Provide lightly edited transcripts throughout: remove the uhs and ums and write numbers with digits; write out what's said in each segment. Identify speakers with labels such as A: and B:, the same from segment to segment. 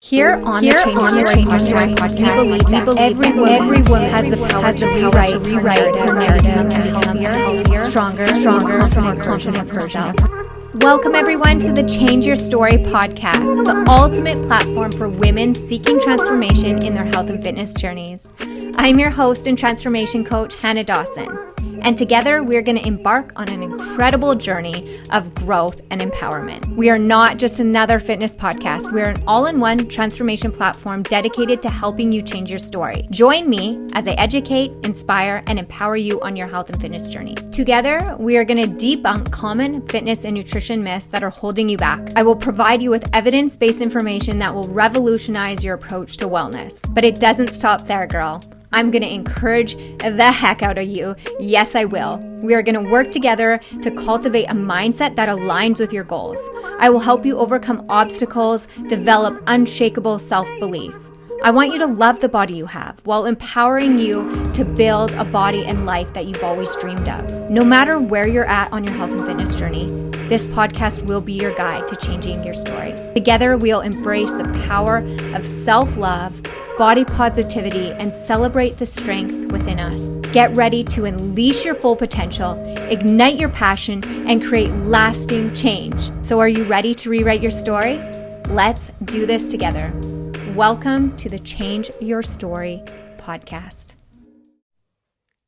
A: Here on the Change Your Story podcast, we believe that every woman has the power to rewrite her narrative and become healthier, stronger, confident of herself. Welcome everyone to the Change Your Story podcast, the ultimate platform for women seeking transformation in their health and fitness journeys. I'm your host and transformation coach, Hannah Dawson. And together, we're going to embark on an incredible journey of growth and empowerment. We are not just another fitness podcast. We're an all-in-one transformation platform dedicated to helping you change your story. Join me as I educate, inspire, and empower you on your health and fitness journey. Together, we are going to debunk common fitness and nutrition myths that are holding you back. I will provide you with evidence-based information that will revolutionize your approach to wellness. But it doesn't stop there, girl. I'm going to encourage the heck out of you. Yes, I will. We are going to work together to cultivate a mindset that aligns with your goals. I will help you overcome obstacles, develop unshakable self-belief. I want you to love the body you have while empowering you to build a body and life that you've always dreamed of. No matter where you're at on your health and fitness journey, this podcast will be your guide to changing your story. Together, we'll embrace the power of self-love, body positivity, and celebrate the strength within us. Get ready to unleash your full potential, ignite your passion, and create lasting change. So are you ready to rewrite your story? Let's do this together. Welcome to the Change Your Story podcast.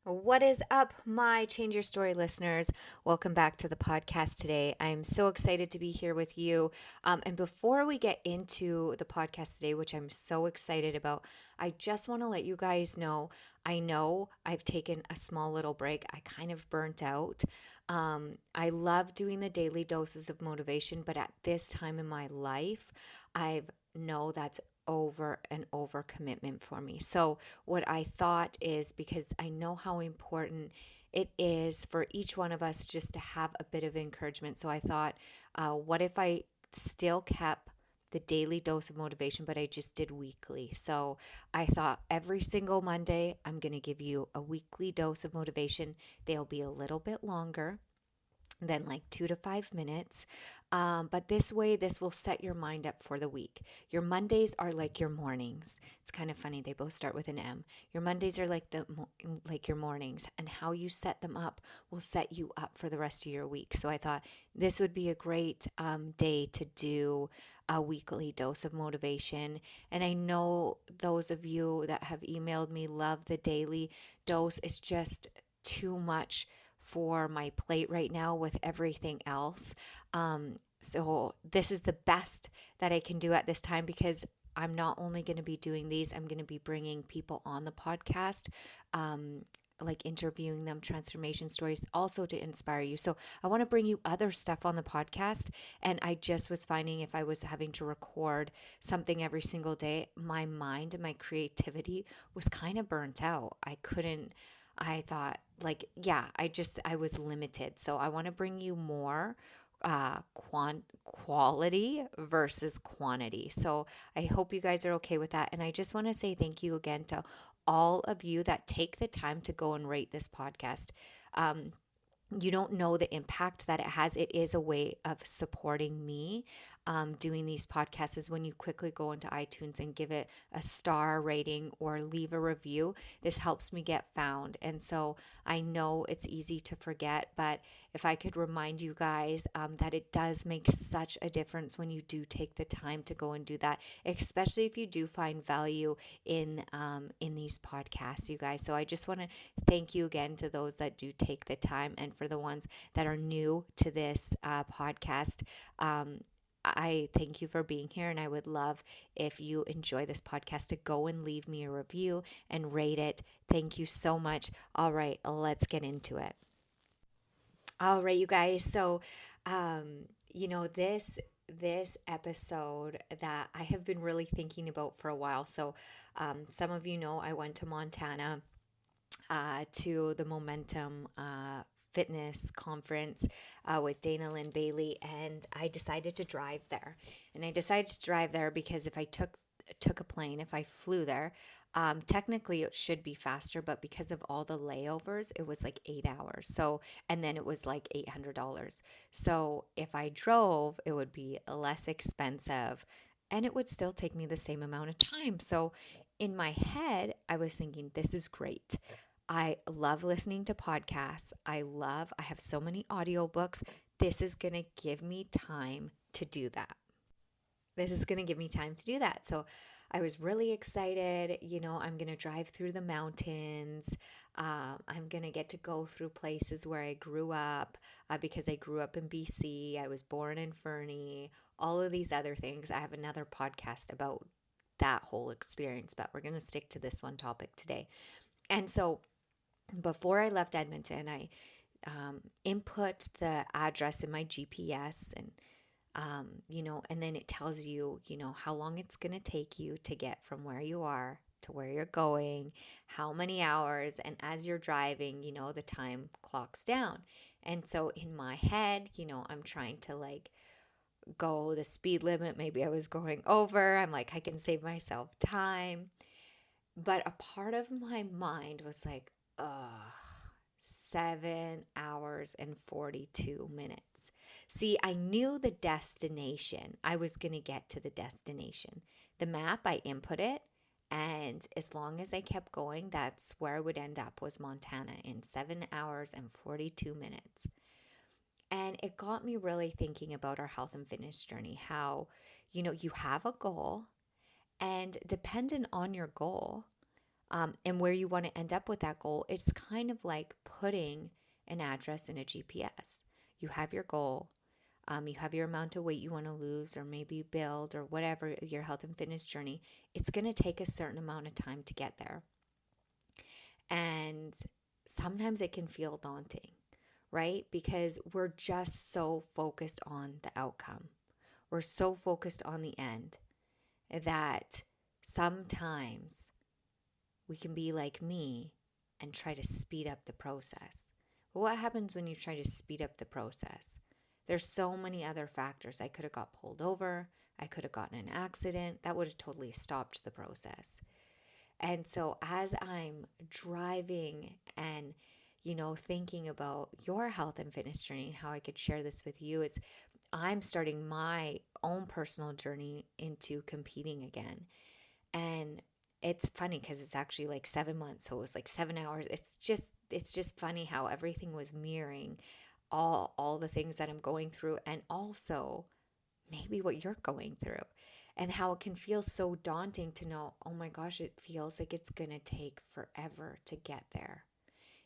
B: What is up, my Change Your Story listeners? Welcome back to the podcast today. I'm so excited to be here with you. And before we get into the podcast today, which I'm so excited about, I just want to let you guys know, I know I've taken a small little break. I kind of burnt out. I love doing the daily doses of motivation, but at this time in my life, I know that's over and over commitment for me. So what I thought is, because I know how important it is for each one of us just to have a bit of encouragement. So I thought, what if I still kept the daily dose of motivation, but I just did weekly? So I thought every single Monday, I'm going to give you a weekly dose of motivation. They'll be a little bit longer than like 2 to 5 minutes. But this way, this will set your mind up for the week. Your Mondays are like your mornings. It's kind of funny. They both start with an M. Your Mondays are like your mornings, and how you set them up will set you up for the rest of your week. So I thought this would be a great day to do a weekly dose of motivation. And I know those of you that have emailed me love the daily dose. It's just too much for my plate right now with everything else. So this is the best that I can do at this time, because I'm not only going to be doing these, I'm going to be bringing people on the podcast, like interviewing them, transformation stories, also to inspire you. So I want to bring you other stuff on the podcast. And I just was finding, if I was having to record something every single day, my mind and my creativity was kind of burnt out. I thought, I was limited. So I want to bring you more quality versus quantity. So I hope you guys are okay with that. And I just want to say thank you again to all of you that take the time to go and rate this podcast. You don't know the impact that it has. It is a way of supporting me doing these podcasts, is when you quickly go into iTunes and give it a star rating or leave a review. This helps me get found. And so I know it's easy to forget, but if I could remind you guys that it does make such a difference when you do take the time to go and do that, especially if you do find value in these podcasts, you guys. So I just want to thank you again to those that do take the time, and for the ones that are new to this podcast, I thank you for being here, and I would love, if you enjoy this podcast, to go and leave me a review and rate it. Thank you so much. All right, let's get into it. All right, you guys. So, this episode that I have been really thinking about for a while. So, some of you know I went to Montana to the Momentum fitness conference with Dana Lynn Bailey, and I decided to drive there. And I decided to drive there because if I took a plane, if I flew there, technically it should be faster, but because of all the layovers, it was like 8 hours. So, and then it was like $800. So if I drove, it would be less expensive and it would still take me the same amount of time. So in my head, I was thinking, this is great. I love listening to podcasts. I have so many audiobooks. This is going to give me time to do that. This is going to give me time to do that. So I was really excited. I'm going to drive through the mountains. I'm going to get to go through places where I grew up because I grew up in BC. I was born in Fernie, all of these other things. I have another podcast about that whole experience, but we're going to stick to this one topic today. And so before I left Edmonton, I input the address in my GPS and then it tells you, how long it's going to take you to get from where you are to where you're going, how many hours. And as you're driving, the time clocks down. And so in my head, I'm trying to go the speed limit. Maybe I was going over. I'm like, I can save myself time. But a part of my mind was like, ugh, 7 hours and 42 minutes. See, I knew the destination. I was going to get to the destination. The map, I input it. And as long as I kept going, that's where I would end up, was Montana in 7 hours and 42 minutes. And it got me really thinking about our health and fitness journey, how, you have a goal, and dependent on your goal, and where you want to end up with that goal, it's kind of like putting an address in a GPS. You have your goal, you have your amount of weight you want to lose or maybe build or whatever your health and fitness journey. It's going to take a certain amount of time to get there. And sometimes it can feel daunting, right? Because we're just so focused on the outcome. We're so focused on the end that sometimes we can be like me and try to speed up the process. But what happens when you try to speed up the process? There's so many other factors. I could have got pulled over. I could have gotten an accident. That would have totally stopped the process. And so as I'm driving and, thinking about your health and fitness journey and how I could share this with you, I'm starting my own personal journey into competing again. And it's funny because it's actually like 7 months. So it was like 7 hours. It's just funny how everything was mirroring all the things that I'm going through, and also maybe what you're going through, and how it can feel so daunting to know, oh my gosh, it feels like it's going to take forever to get there.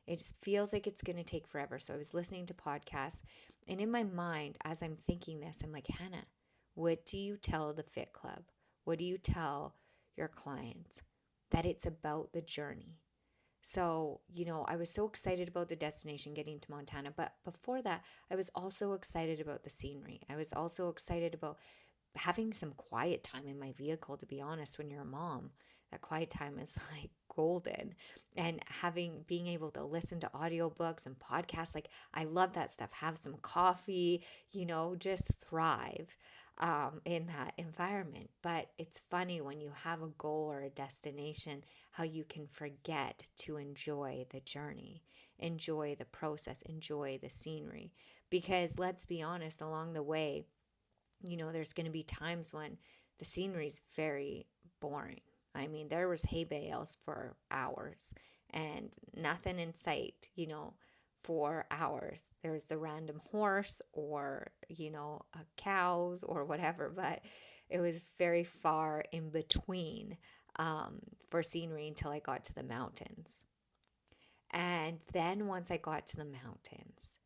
B: It just feels like it's going to take forever. So I was listening to podcasts, and in my mind, as I'm thinking this, I'm like, Hannah, what do you tell the Fit Club? What do you tell your clients? That it's about the journey. So, I was so excited about the destination, getting to Montana. But before that, I was also excited about the scenery. I was also excited about having some quiet time in my vehicle, to be honest. When you're a mom, that quiet time is like golden. And being able to listen to audiobooks and podcasts, like I love that stuff. Have some coffee, just thrive in that environment. But it's funny when you have a goal or a destination, how you can forget to enjoy the journey, enjoy the process, enjoy the scenery. Because let's be honest, along the way, there's going to be times when the scenery is very boring. I mean, there was hay bales for hours and nothing in sight, for hours. There's the random horse or, cows or whatever, but it was very far in between for scenery until I got to the mountains. And then once I got to the mountains,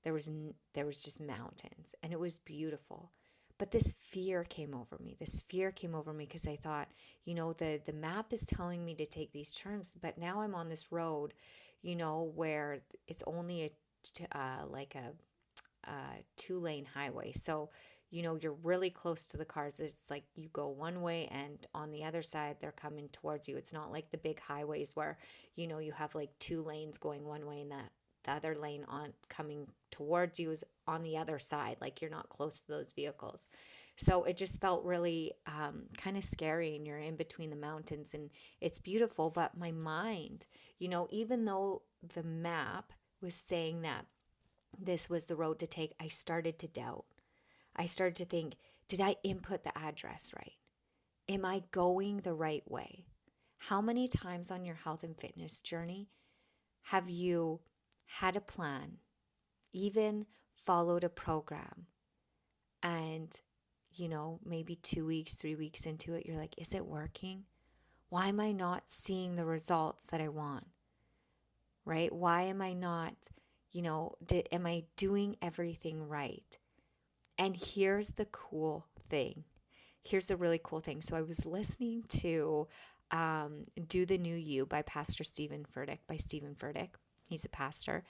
B: there was just mountains, and it was beautiful. But this fear came over me. This fear came over me because I thought, the map is telling me to take these turns, but now I'm on this road, where it's only a 2-lane highway. So, you're really close to the cars. It's like you go one way and on the other side, they're coming towards you. It's not like the big highways where, you have like 2 lanes going one way and the other lane on coming towards you is on the other side. Like you're not close to those vehicles. So it just felt really kind of scary, and you're in between the mountains, and it's beautiful. But my mind, even though the map was saying that this was the road to take, I started to doubt. I started to think, did I input the address right? Am I going the right way? How many times on your health and fitness journey have you had a plan, even followed a program, and maybe 2 weeks, 3 weeks into it, you're like, is it working? Why am I not seeing the results that I want? Right? Why am I not, am I doing everything right? And here's the cool thing. Here's the really cool thing. So I was listening to Do the New You by Pastor Stephen Furtick, by Stephen Furtick. He's a pastor.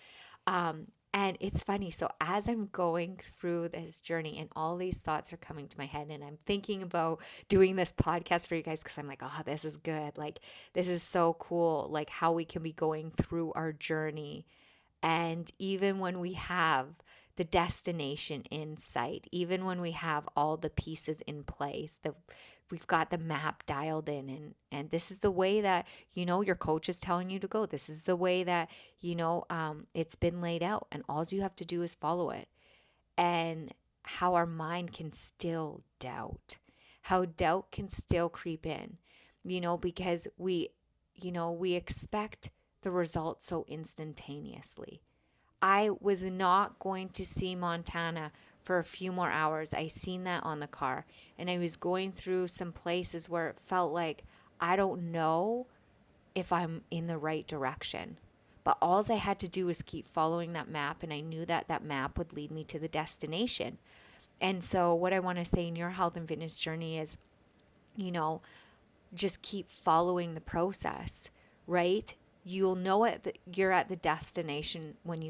B: And it's funny. So as I'm going through this journey and all these thoughts are coming to my head, and I'm thinking about doing this podcast for you guys because I'm like, oh, this is good. Like, this is so cool. Like, how we can be going through our journey. And even when we have the destination in sight, even when we have all the pieces in place, we've got the map dialed in, and this is the way that your coach is telling you to go. This is the way that it's been laid out, and all you have to do is follow it. And how our mind can still doubt, how doubt can still creep in, because we expect the result so instantaneously. I was not going to see Montana for a few more hours. I seen that on the car, and I was going through some places where it felt like I don't know if I'm in the right direction. But all I had to do was keep following that map, and I knew that that map would lead me to the destination. And so what I want to say in your health and fitness journey is, just keep following the process, right? You'll know it, you're at the destination when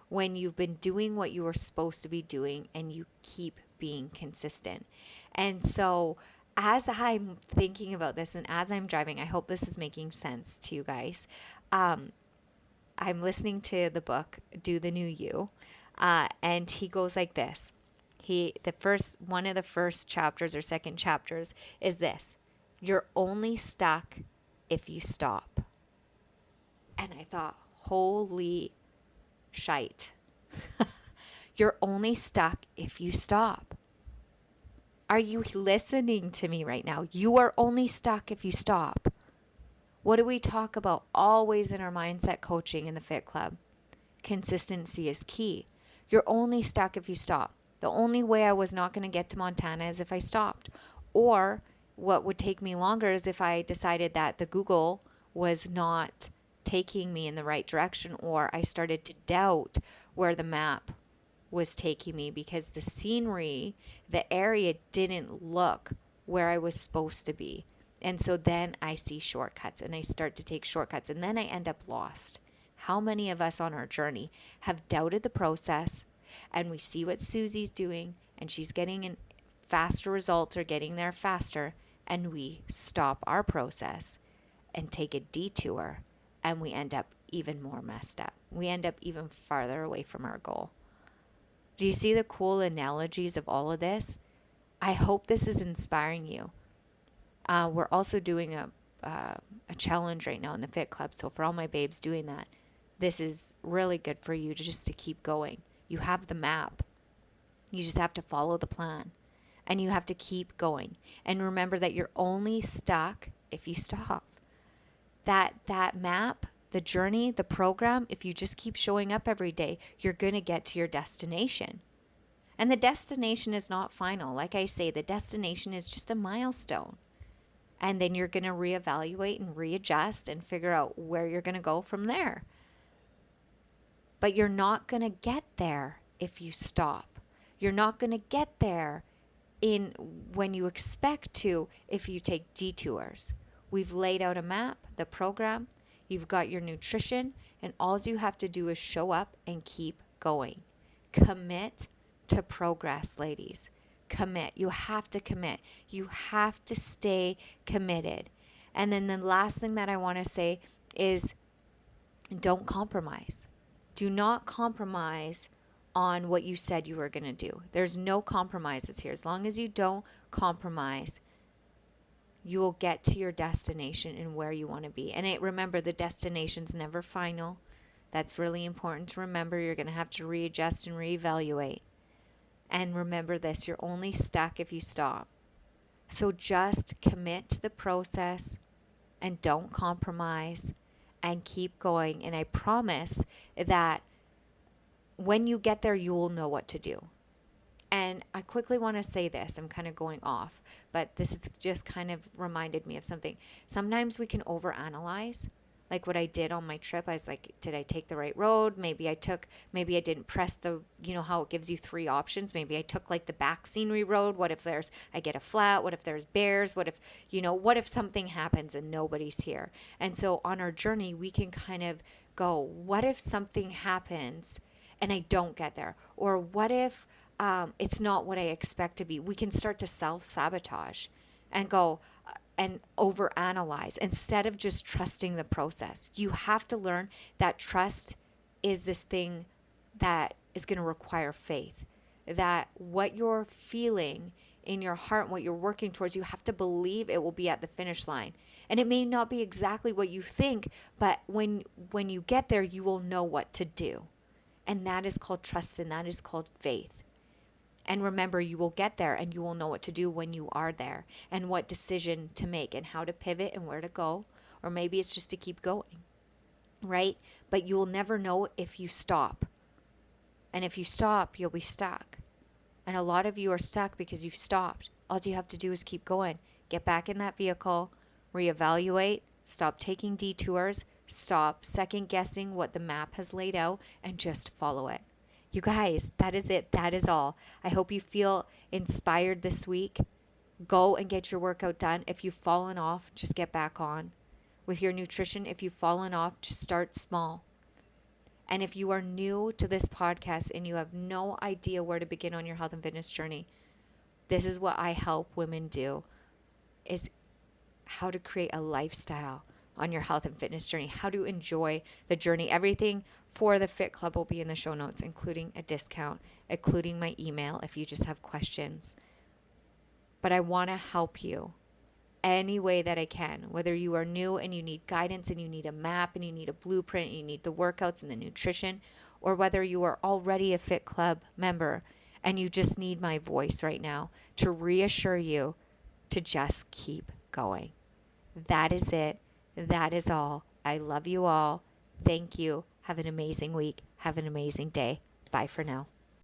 B: when you've been doing what you were supposed to be doing and you keep being consistent. And so as I'm thinking about this and as I'm driving, I hope this is making sense to you guys. I'm listening to the book, Do the New You, and he goes like this. One of the first chapters or second chapters is this: you're only stuck if you stop. And I thought, holy shite. You're only stuck if you stop. Are you listening to me right now? You are only stuck if you stop. What do we talk about always in our mindset coaching in the Fit Club? Consistency is key. You're only stuck if you stop. The only way I was not going to get to Montana is if I stopped. Or what would take me longer is if I decided that the Google was not taking me in the right direction, or I started to doubt where the map was taking me because the scenery, the area didn't look where I was supposed to be. And so then I see shortcuts and I start to take shortcuts, and then I end up lost. How many of us on our journey have doubted the process, and we see what Susie's doing and she's getting in faster results or getting there faster, and we stop our process and take a detour, and we end up even more messed up. We end up even farther away from our goal. Do you see the cool analogies of all of this? I hope this is inspiring you. We're also doing a challenge right now in the Fit Club. So for all my babes doing that, this is really good for you to keep going. You have the map. You just have to follow the plan, and you have to keep going. And remember that you're only stuck if you stop. That map, the journey, the program, if you just keep showing up every day, you're going to get to your destination. And the destination is not final. Like I say, the destination is just a milestone. And then you're going to reevaluate and readjust and figure out where you're going to go from there. But you're not going to get there if you stop. You're not going to get there when you expect to if you take detours. We've laid out a map, the program, you've got your nutrition, and all you have to do is show up and keep going. Commit to progress, ladies. Commit. You have to commit. You have to stay committed. And then the last thing that I want to say is don't compromise. Do not compromise on what you said you were going to do. There's no compromises here. As long as you don't compromise, you will get to your destination and where you want to be. And remember, the destination's never final. That's really important to remember. You're going to have to readjust and reevaluate. And remember this, you're only stuck if you stop. So just commit to the process and don't compromise and keep going. And I promise that when you get there, you will know what to do. And I quickly want to say this. I'm kind of going off, but this is just kind of reminded me of something. Sometimes we can overanalyze. Like what I did on my trip, I was like, did I take the right road? Maybe I didn't press how it gives you three options. Maybe I took like the back scenery road. What if I get a flat? What if there's bears? What if something happens and nobody's here? And so on our journey, we can kind of go, what if something happens and I don't get there? Or what if it's not what I expect to be? We can start to self-sabotage and go and overanalyze instead of just trusting the process. You have to learn that trust is this thing that is going to require faith. That what you're feeling in your heart, what you're working towards, you have to believe it will be at the finish line. And it may not be exactly what you think, but when you get there, you will know what to do. And that is called trust, and that is called faith. And remember, you will get there and you will know what to do when you are there and what decision to make and how to pivot and where to go. Or maybe it's just to keep going, right? But you will never know if you stop. And if you stop, you'll be stuck. And a lot of you are stuck because you've stopped. All you have to do is keep going. Get back in that vehicle, reevaluate, stop taking detours, stop second guessing what the map has laid out, and just follow it. You guys, that is it. That is all. I hope you feel inspired this week. Go and get your workout done. If you've fallen off, just get back on. With your nutrition, if you've fallen off, just start small. And if you are new to this podcast and you have no idea where to begin on your health and fitness journey, this is what I help women do, is how to create a lifestyle on your health and fitness journey, how to enjoy the journey. Everything for the Fit Club will be in the show notes, including a discount, including my email if you just have questions. But I want to help you any way that I can, whether you are new and you need guidance and you need a map and you need a blueprint and you need the workouts and the nutrition, or whether you are already a Fit Club member and you just need my voice right now to reassure you to just keep going. That is it. That is all. I love you all. Thank you. Have an amazing week. Have an amazing day. Bye for now.